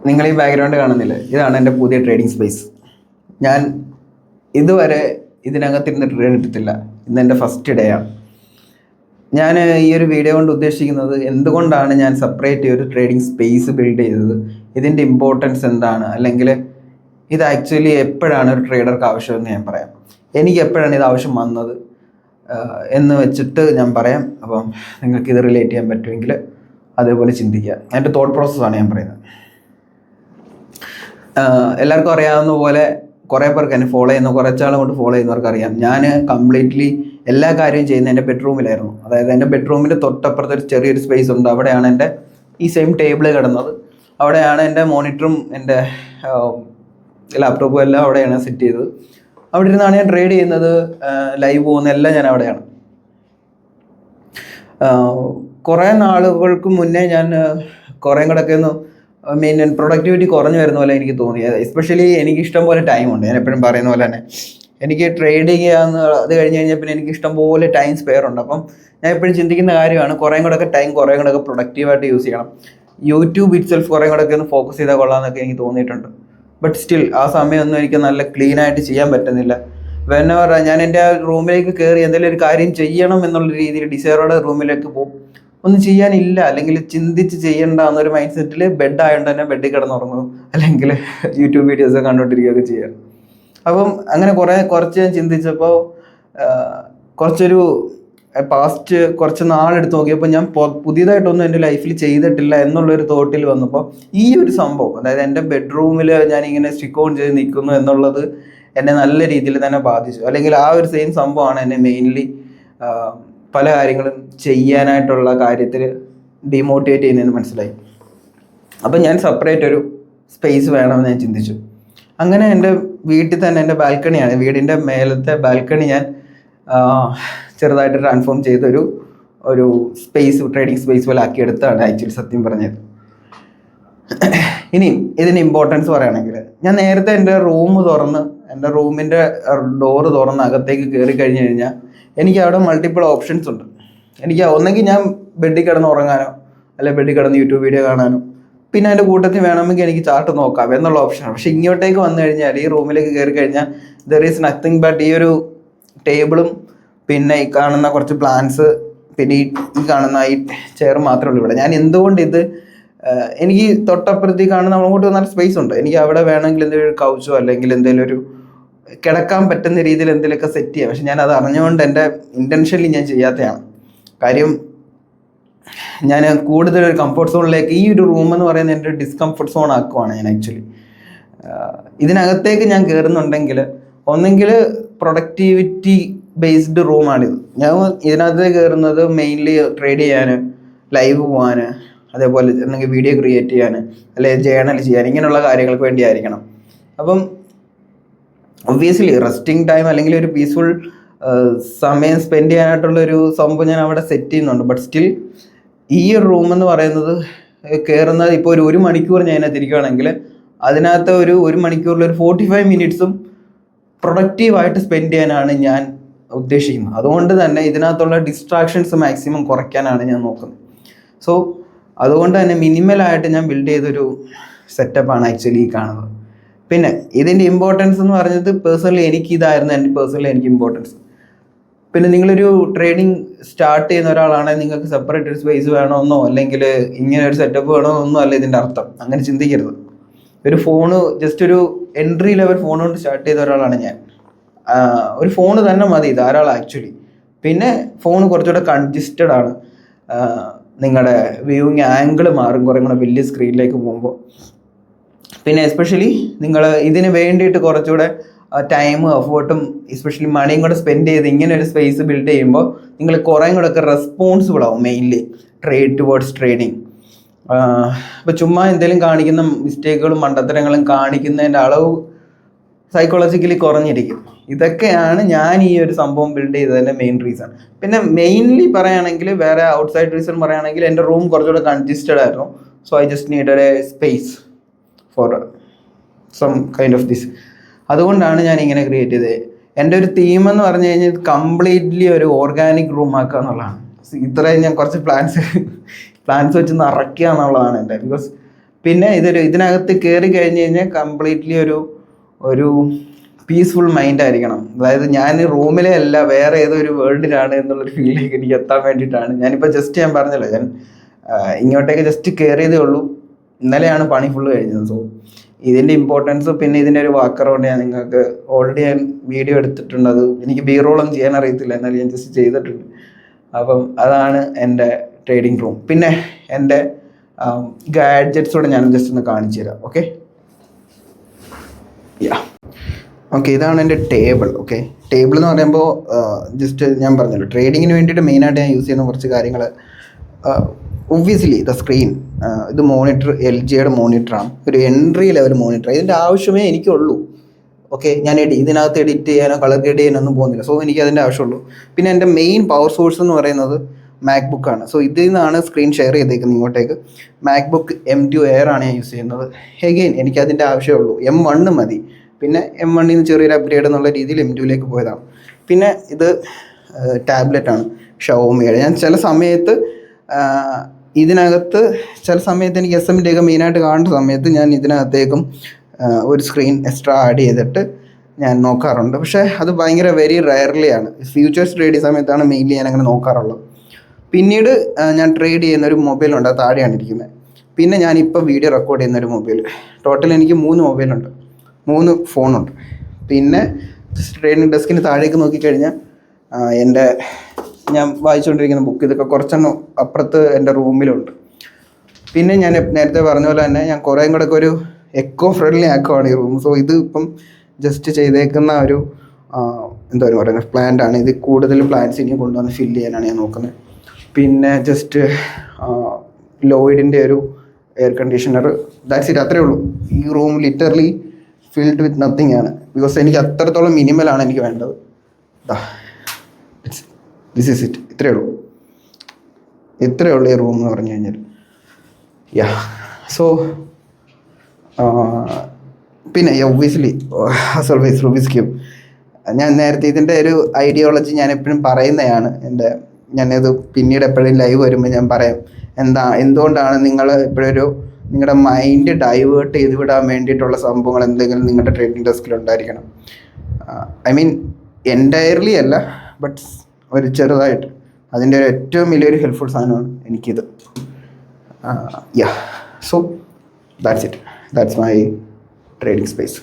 നിങ്ങൾ ഈ ബാക്ക്ഗ്രൗണ്ട് കാണുന്നില്ലേ, ഇതാണ് എൻ്റെ പുതിയ ട്രേഡിംഗ് സ്പേസ്. ഞാൻ ഇതുവരെ ഇതിനകത്തിരുന്ന് ട്രേഡ് എടുത്തില്ല. ഇന്ന് എൻ്റെ ഫസ്റ്റ് ഡേ ആണ്. ഞാൻ ഈ ഒരു വീഡിയോ കൊണ്ട് ഉദ്ദേശിക്കുന്നത് എന്തുകൊണ്ടാണ് ഞാൻ സെപ്പറേറ്റ് ഒരു ട്രേഡിംഗ് സ്പേസ് ബിൽഡ് ചെയ്തത്, ഇതിൻ്റെ ഇമ്പോർട്ടൻസ് എന്താണ്, അല്ലെങ്കിൽ ഇത് ആക്ച്വലി എപ്പോഴാണ് ഒരു ട്രേഡർക്ക് ആവശ്യമെന്ന് ഞാൻ പറയാം. എനിക്ക് എപ്പോഴാണ് ഇത് ആവശ്യം വന്നത് എന്ന് വെച്ചിട്ട് ഞാൻ പറയാം. അപ്പം നിങ്ങൾക്ക് ഇത് റിലേറ്റ് ചെയ്യാൻ പറ്റുമെങ്കിൽ അതേപോലെ ചിന്തിക്കുക. എൻ്റെ തോട്ട് പ്രോസസ്സാണ് ഞാൻ പറയുന്നത്. എല്ലാവർക്കും അറിയാവുന്ന പോലെ കുറേ പേർക്ക് എന്നെ ഫോളോ ചെയ്യുന്ന, കുറച്ചാളും കൊണ്ട് ഫോളോ ചെയ്യുന്നവർക്ക് അറിയാം, ഞാൻ കംപ്ലീറ്റ്ലി എല്ലാ കാര്യവും ചെയ്യുന്നത് എൻ്റെ ബെഡ്റൂമിലായിരുന്നു. അതായത് എൻ്റെ ബെഡ്റൂമിൻ്റെ തൊട്ടപ്പുറത്ത് ഒരു ചെറിയൊരു സ്പേസ് ഉണ്ട്. അവിടെയാണ് എൻ്റെ ഈ സെയിം ടേബിൾ കിടന്നത്. അവിടെയാണ് എൻ്റെ മോണിറ്ററും എൻ്റെ ലാപ്ടോപ്പും എല്ലാം അവിടെയാണ് സെറ്റ് ചെയ്തത്. അവിടെ ഇരുന്നാണ് ഞാൻ ട്രേഡ് ചെയ്യുന്നത്, ലൈവ് പോകുന്ന എല്ലാം ഞാൻ അവിടെയാണ്. കുറേ നാളുകൾക്ക് മുന്നേ ഞാൻ കുറേ കൂടെയൊക്കെ ഒന്ന് പ്രൊഡക്ടിവിറ്റി കുറഞ്ഞു വരുന്ന പോലെ എനിക്ക് തോന്നിയത്. എസ്പെഷ്യലി എനിക്ക് ഇഷ്ടം പോലെ ടൈമുണ്ട്. ഞാൻ എപ്പോഴും പറയുന്ന പോലെ തന്നെ എനിക്ക് ട്രേഡ് ചെയ്യാന്ന് അത് കഴിഞ്ഞ് കഴിഞ്ഞാൽ പിന്നെ എനിക്ക് ഇഷ്ടം പോലെ ടൈം സ്പെയർ ഉണ്ട്. അപ്പം ഞാൻ എപ്പോഴും ചിന്തിക്കുന്ന കാര്യമാണ് കുറേ കൂടെയൊക്കെ ടൈം കുറേ കൂടെയൊക്കെ പ്രൊഡക്റ്റീവായിട്ട് യൂസ് ചെയ്യണം. യൂട്യൂബ് ഇറ്റ്സെൽഫ് കുറേ കൂടെയൊക്കെ ഒന്ന് ഫോക്കസ് ചെയ്താൽ കൊള്ളാമെന്നൊക്കെ എനിക്ക് തോന്നിയിട്ടുണ്ട്. ബട്ട് സ്റ്റിൽ ആ സമയമൊന്നും എനിക്ക് നല്ല ക്ലീനായിട്ട് ചെയ്യാൻ പറ്റുന്നില്ല. വെനെവർ ഞാൻ എൻ്റെ റൂമിലേക്ക് കയറി എന്തെങ്കിലും ഒരു കാര്യം ചെയ്യണം എന്നുള്ള രീതിയിൽ ഡിസൈറോടെ റൂമിലേക്ക് പോകും, ഒന്നും ചെയ്യാനില്ല, അല്ലെങ്കിൽ ചിന്തിച്ച് ചെയ്യണ്ട എന്നൊരു മൈൻഡ് സെറ്റിൽ ബെഡ് ആയതുകൊണ്ട് തന്നെ ബെഡിൽ കിടന്നുറങ്ങും, അല്ലെങ്കിൽ യൂട്യൂബ് വീഡിയോസ് കണ്ടുകൊണ്ടിരിക്കുകയൊക്കെ ചെയ്യാറ്. അപ്പം അങ്ങനെ കുറച്ച് ഞാൻ ചിന്തിച്ചപ്പോൾ കുറച്ചൊരു പാസ്റ്റ് കുറച്ച് നാളെടുത്ത് നോക്കിയപ്പോൾ ഞാൻ പുതിയതായിട്ടൊന്നും എൻ്റെ ലൈഫിൽ ചെയ്തിട്ടില്ല എന്നുള്ളൊരു തോട്ടിൽ വന്നപ്പോൾ ഈ ഒരു സംഭവം, അതായത് എൻ്റെ ബെഡ്റൂമിൽ ഞാനിങ്ങനെ സ്റ്റിക്ക് ഓൺ ചെയ്ത് നിൽക്കുന്നു എന്നുള്ളത് എന്നെ നല്ല രീതിയിൽ തന്നെ ബാധിച്ചു. അല്ലെങ്കിൽ ആ ഒരു സെയിം സംഭവമാണ് എന്നെ മെയിൻലി പല കാര്യങ്ങളും ചെയ്യാനായിട്ടുള്ള കാര്യത്തിൽ ഡിമോട്ടിവേറ്റ് ചെയ്യുന്നതെന്ന് മനസ്സിലായി. അപ്പം ഞാൻ സെപ്പറേറ്റ് ഒരു സ്പേസ് വേണമെന്ന് ഞാൻ ചിന്തിച്ചു. അങ്ങനെ എൻ്റെ വീട്ടിൽ തന്നെ എൻ്റെ ബാൽക്കണിയാണ്, വീടിൻ്റെ മേലത്തെ ബാൽക്കണി ഞാൻ ചെറുതായിട്ട് ട്രാൻസ്ഫോം ചെയ്തൊരു സ്പേസ്, ട്രേഡിംഗ് സ്പേസ് പോലെ ആക്കിയെടുത്താണ് ആക്ച്വലി സത്യം പറഞ്ഞത്. ഇനി ഇതിന് ഇമ്പോർട്ടൻസ് പറയുകയാണെങ്കിൽ, ഞാൻ നേരത്തെ എൻ്റെ റൂമിൻ്റെ ഡോറ് തുറന്ന് അകത്തേക്ക് കയറി കഴിഞ്ഞ് കഴിഞ്ഞാൽ എനിക്ക് അവിടെ മൾട്ടിപ്പിൾ ഓപ്ഷൻസ് ഉണ്ട്. എനിക്ക് ഒന്നെങ്കിൽ ഞാൻ ബെഡിൽ കിടന്ന് ഉറങ്ങാനോ, അല്ലെങ്കിൽ ബെഡിൽ കിടന്ന് യൂട്യൂബ് വീഡിയോ കാണാനോ, പിന്നെ അതിൻ്റെ കൂട്ടത്തിൽ വേണമെങ്കിൽ എനിക്ക് ചാർട്ട് നോക്കാം എന്നുള്ള ഓപ്ഷനാണ്. പക്ഷേ ഇങ്ങോട്ടേക്ക് വന്നു കഴിഞ്ഞാൽ, ഈ റൂമിലേക്ക് കയറി കഴിഞ്ഞാൽ ദർ ഈസ് നത്തിങ് ബട്ട് ഈ ഒരു ടേബിളും പിന്നെ ഈ കാണുന്ന കുറച്ച് പ്ലാന്റ്സ് പിന്നെ ഈ കാണുന്ന ഈ ചെയർ മാത്രമേ ഉള്ളൂ ഇവിടെ. ഞാൻ എന്തുകൊണ്ട് എനിക്ക് തൊട്ടപ്പുറത്തേക്ക് കാണുന്ന അങ്ങോട്ട് നല്ല സ്പേസ് ഉണ്ട്, എനിക്ക് അവിടെ വേണമെങ്കിൽ എന്തെങ്കിലും ഒരു കൗച്ചോ അല്ലെങ്കിൽ എന്തെങ്കിലും ഒരു കിടക്കാൻ പറ്റുന്ന രീതിയിൽ എന്തെങ്കിലുമൊക്കെ സെറ്റ് ചെയ്യാം. പക്ഷെ ഞാൻ അത് അറിഞ്ഞുകൊണ്ട് എൻ്റെ ഇൻറ്റൻഷനലി ഞാൻ ചെയ്യാത്തതാണ്. കാര്യം ഞാൻ കൂടുതൽ ഒരു കംഫർട്ട് സോണിലേക്ക്, ഈ ഒരു റൂം എന്ന് പറയുന്നത് എൻ്റെ ഒരു ഡിസ്കംഫർട്ട് സോൺ ആക്കുവാണ് ഞാൻ ആക്ച്വലി. ഇതിനകത്തേക്ക് ഞാൻ കയറുന്നുണ്ടെങ്കിൽ ഒന്നെങ്കിൽ പ്രൊഡക്ടിവിറ്റി ബേസ്ഡ് റൂമാണിത്. ഞാൻ ഇതിനകത്ത് കയറുന്നത് മെയിൻലി ട്രേഡ് ചെയ്യാൻ, ലൈവ് പോകാൻ, അതേപോലെ എന്തെങ്കിലും വീഡിയോ ക്രിയേറ്റ് ചെയ്യാൻ, അല്ലെങ്കിൽ ജേണൽ ചെയ്യാൻ, ഇങ്ങനെയുള്ള കാര്യങ്ങൾക്ക് വേണ്ടിയായിരിക്കണം. അപ്പം ഒബ്വിയസ്ലി റെസ്റ്റിംഗ് ടൈം അല്ലെങ്കിൽ ഒരു പീസ്ഫുൾ സമയം സ്പെൻഡ് ചെയ്യാനായിട്ടുള്ളൊരു സംഭവം ഞാൻ അവിടെ സെറ്റ് ചെയ്യുന്നുണ്ട്. ബട്ട് സ്റ്റിൽ ഈ ഒരു റൂം എന്ന് പറയുന്നത് കയറുന്നത് ഇപ്പോൾ ഒരു മണിക്കൂർ ഞാൻ അതിനകത്തിരിക്കുകയാണെങ്കിൽ അതിനകത്ത് ഒരു മണിക്കൂറിൽ ഒരു 45 മിനിറ്റ്സും പ്രൊഡക്റ്റീവായിട്ട് സ്പെൻഡ് ചെയ്യാനാണ് ഞാൻ ഉദ്ദേശിക്കുന്നത്. അതുകൊണ്ട് തന്നെ ഇതിനകത്തുള്ള ഡിസ്ട്രാക്ഷൻസ് മാക്സിമം കുറയ്ക്കാനാണ് ഞാൻ നോക്കുന്നത്. സോ അതുകൊണ്ട് തന്നെ മിനിമലായിട്ട് ഞാൻ ബിൽഡ് ചെയ്തൊരു സെറ്റപ്പാണ് ആക്ച്വലി ഈ കാണുന്നത്. പിന്നെ ഇതിൻ്റെ ഇമ്പോർട്ടൻസ് എന്ന് പറഞ്ഞത് പേഴ്സണലി എനിക്ക് ഇമ്പോർട്ടൻസ്. പിന്നെ നിങ്ങളൊരു ട്രേഡിംഗ് സ്റ്റാർട്ട് ചെയ്യുന്ന ഒരാളാണെങ്കിൽ നിങ്ങൾക്ക് സെപ്പറേറ്റ് ഒരു സ്പേസ് വേണമെന്നോ അല്ലെങ്കിൽ ഇങ്ങനെ ഒരു സെറ്റപ്പ് വേണമെന്നോ അല്ല ഇതിൻ്റെ അർത്ഥം. അങ്ങനെ ചിന്തിക്കരുത്. ഒരു ഫോണ്, ജസ്റ്റ് ഒരു എൻട്രി ലെവൽ ഫോൺ കൊണ്ട് സ്റ്റാർട്ട് ചെയ്ത ഒരാളാണ് ഞാൻ. ഒരു ഫോണ് തന്നെ മതി ധാരാളം ആക്ച്വലി. പിന്നെ ഫോൺ കുറച്ചുകൂടെ കൺജസ്റ്റഡ് ആണ്, നിങ്ങളുടെ വ്യൂയിങ് ആംഗിൾ മാറും കുറേ കൂടെ വലിയ സ്ക്രീനിലേക്ക് പോകുമ്പോൾ. പിന്നെ എസ്പെഷ്യലി നിങ്ങൾ ഇതിന് വേണ്ടിയിട്ട് കുറച്ചുകൂടെ ടൈമും എഫേർട്ടും എസ്പെഷ്യലി മണിയും കൂടെ സ്പെൻഡ് ചെയ്ത് ഇങ്ങനെ ഒരു സ്പേസ് ബിൽഡ് ചെയ്യുമ്പോൾ നിങ്ങൾ കുറേ കൂടെ ഒക്കെ റെസ്പോൺസിബിൾ ആവും മെയിൻലി ടുവേർഡ്സ് ട്രേഡിങ്. ഇപ്പോൾ ചുമ്മാ എന്തെങ്കിലും കാണിക്കുന്ന മിസ്റ്റേക്കുകളും മണ്ടത്തരങ്ങളും കാണിക്കുന്നതിൻ്റെ അളവ് സൈക്കോളജിക്കലി കുറഞ്ഞിരിക്കും. ഇതൊക്കെയാണ് ഞാൻ ഈ ഒരു സംഭവം ബിൽഡ് ചെയ്തതിൻ്റെ മെയിൻ റീസൺ. പിന്നെ മെയിൻലി പറയുകയാണെങ്കിൽ, വേറെ ഔട്ട്സൈഡ് റീസൺ പറയുകയാണെങ്കിൽ, എൻ്റെ റൂം കുറച്ചുകൂടെ കൺജസ്റ്റഡ് ആയിരുന്നു. So I just needed a space for some kind of this. അതുകൊണ്ടാണ് ഞാൻ ഇങ്ങനെ ക്രിയേറ്റ് ചെയ്തത്. എൻ്റെ ഒരു തീം എന്ന് പറഞ്ഞു കഴിഞ്ഞാൽ കംപ്ലീറ്റ്ലി ഒരു ഓർഗാനിക് റൂം ആക്കുക എന്നുള്ളതാണ്. ഇത്രയും ഞാൻ കുറച്ച് പ്ലാന്റ്സ് വെച്ച് നിറയ്ക്കുക എന്നുള്ളതാണ് എൻ്റെ. ബിക്കോസ് പിന്നെ ഇതിനകത്ത് കയറി കഴിഞ്ഞ് കഴിഞ്ഞാൽ കംപ്ലീറ്റ്ലി ഒരു പീസ്ഫുൾ മൈൻഡ് ആയിരിക്കണം. അതായത് ഞാൻ റൂമിലെ അല്ല വേറെ ഏതോ ഒരു വേൾഡിലാണ് എന്നുള്ളൊരു ഫീലിലേക്ക് എനിക്ക് എത്താൻ വേണ്ടിയിട്ടാണ്. ഞാനിപ്പോൾ ജസ്റ്റ് ഞാൻ പറഞ്ഞല്ലോ, ഞാൻ ഇങ്ങോട്ടേക്ക് ജസ്റ്റ് കയറിയതേ ഉള്ളൂ. ഇന്നലെയാണ് പണി ഫുള്ള് കഴിഞ്ഞത്. സോ ഇതിൻ്റെ ഇമ്പോർട്ടൻസ് പിന്നെ ഇതിൻ്റെ ഒരു വാക്കറൗണ്ട് ഞാൻ നിങ്ങൾക്ക് ഓൾറെഡി ഞാൻ വീഡിയോ എടുത്തിട്ടുണ്ട്. അത് എനിക്ക് ബീറോളൊന്നും ചെയ്യാൻ അറിയത്തില്ല, എന്നാലും ഞാൻ ജസ്റ്റ് ചെയ്തിട്ടുണ്ട്. അപ്പം അതാണ് എൻ്റെ ട്രേഡിംഗ് റൂം. പിന്നെ എൻ്റെ ഗാഡ്ജറ്റ്സോടെ ഞാൻ ജസ്റ്റ് ഒന്ന് കാണിച്ചു തരാം. ഓക്കെ, ഓക്കെ, ഇതാണ് എൻ്റെ ടേബിൾ. ഓക്കെ, ടേബിൾ എന്ന് പറയുമ്പോൾ ജസ്റ്റ് ഞാൻ പറഞ്ഞല്ലോ, ട്രേഡിങ്ങിന് വേണ്ടിയിട്ട് മെയിനായിട്ട് ഞാൻ യൂസ് ചെയ്യുന്ന കുറച്ച് കാര്യങ്ങൾ. ഒബ്വിയസ്ലി ദ സ്ക്രീൻ, ഇത് മോണിറ്റർ LGയുടെ മോണിറ്ററാണ്, ഒരു എൻട്രി ലെവൽ മോണിറ്റർ. ഇതിൻ്റെ ആവശ്യമേ എനിക്കുള്ളൂ. ഓക്കെ, ഞാൻ ഇതിനകത്ത് എഡിറ്റ് ചെയ്യാനോ കളർ ഗ്രേഡ് ചെയ്യാനൊന്നും പോകുന്നില്ല. സോ എനിക്ക് അതിൻ്റെ ആവശ്യമുള്ളൂ. പിന്നെ എൻ്റെ മെയിൻ പവർ സോഴ്സ് എന്ന് പറയുന്നത് മാക്ബുക്കാണ്. സോ ഇതിൽ നിന്നാണ് സ്ക്രീൻ ഷെയർ ചെയ്തേക്കുന്നത് ഇങ്ങോട്ടേക്ക്. മാക്ബുക്ക് M2 Air ആണ് ഞാൻ യൂസ് ചെയ്യുന്നത്. എഗെയിൻ എനിക്കതിൻ്റെ ആവശ്യമുള്ളൂ. M1 മതി. പിന്നെ M1 നിന്ന് ചെറിയൊരു അപ്ഗ്രേഡ് എന്നുള്ള രീതിയിൽ M2ലേക്ക് പോയതാണ്. പിന്നെ ഇത് ടാബ്ലറ്റാണ്, ഷവോമിയുടെ. ഞാൻ ചില സമയത്ത് ഇതിനകത്ത് എനിക്ക് SM-ൻ്റെ ഒക്കെ മെയിനായിട്ട് കാണുന്ന സമയത്ത് ഞാൻ ഇതിനകത്തേക്കും ഒരു സ്ക്രീൻ എക്സ്ട്രാ ആഡ് ചെയ്തിട്ട് ഞാൻ നോക്കാറുണ്ട്. പക്ഷേ അത് ഭയങ്കര വെരി റയർലി ആണ്. ഫ്യൂച്ചേഴ്സ് ട്രേഡ് ചെയ്യുന്ന സമയത്താണ് മെയിൻലി ഞാൻ അങ്ങനെ നോക്കാറുള്ളത്. പിന്നീട് ഞാൻ ട്രേഡ് ചെയ്യുന്ന ഒരു മൊബൈലുണ്ട്, അത് താഴെയാണ് ഇരിക്കുന്നത്. പിന്നെ ഞാനിപ്പോൾ വീഡിയോ റെക്കോർഡ് ചെയ്യുന്ന ഒരു മൊബൈൽ. ടോട്ടൽ എനിക്ക് 3 മൊബൈലുണ്ട്, 3 ഫോണുണ്ട്. പിന്നെ ട്രേഡിംഗ് ഡെസ്കിന് താഴേക്ക് നോക്കിക്കഴിഞ്ഞാൽ ഞാൻ വായിച്ചുകൊണ്ടിരിക്കുന്ന ബുക്ക്, ഇതൊക്കെ കുറച്ചെണ്ണം അപ്പുറത്ത് എൻ്റെ റൂമിലുണ്ട്. പിന്നെ ഞാൻ നേരത്തെ പറഞ്ഞ പോലെ തന്നെ ഞാൻ കുറേയും കൂടെ ഒരു എക്കോ ഫ്രണ്ട്ലി ആക്കുവാണ് ഈ റൂം. സോ ഇത് ഇപ്പം ജസ്റ്റ് ചെയ്തേക്കുന്ന ഒരു എന്താ പറയുക പ്ലാന്റ് ആണ്. ഇത് കൂടുതൽ പ്ലാന്റ്സ് ഇനി കൊണ്ടുവന്ന് ഫില്ല് ചെയ്യാനാണ് ഞാൻ നോക്കുന്നത്. പിന്നെ ജസ്റ്റ് ലോയിഡിൻ്റെ ഒരു എയർ കണ്ടീഷണർ, ദാറ്റ്സ് ഇറ്റ്, അത്രേ ഉള്ളൂ. ഈ room literally filled with nothing ആണ്. ബിക്കോസ് എനിക്ക് അത്രത്തോളം മിനിമലാണ് എനിക്ക് വേണ്ടത്. ദിസ് ഈസ് ഇറ്റ്, ഇത്രയേ ഉള്ളൂ ഈ റൂം എന്ന് പറഞ്ഞു കഴിഞ്ഞാൽ. സോ പിന്നെ obviously as always Rubik's cube. ഞാൻ നേരത്തെ ഇതിൻ്റെ ഒരു ഐഡിയോളജി ഞാൻ എപ്പോഴും പറയുന്നതാണ്. ഞാനത് പിന്നീട് എപ്പോഴും ലൈവ് വരുമ്പോൾ ഞാൻ പറയാം. എന്തുകൊണ്ടാണ് നിങ്ങൾ എപ്പോഴും നിങ്ങളുടെ മൈൻഡ് ഡൈവേർട്ട് ചെയ്ത് വിടാൻ വേണ്ടിയിട്ടുള്ള സംഭവങ്ങൾ എന്തെങ്കിലും നിങ്ങളുടെ ട്രേഡിംഗ് ഡെസ്കിൽ ഉണ്ടായിരിക്കണം. ഐ മീൻ എൻറ്റയർലി അല്ല, ബട്ട് ഒരു ചെറുതായിട്ട്. അതിൻ്റെ ഒരു ഏറ്റവും വലിയൊരു ഹെൽപ്ഫുൾ സാധനമാണ് എനിക്കിത്. So that's it, that's my trading space.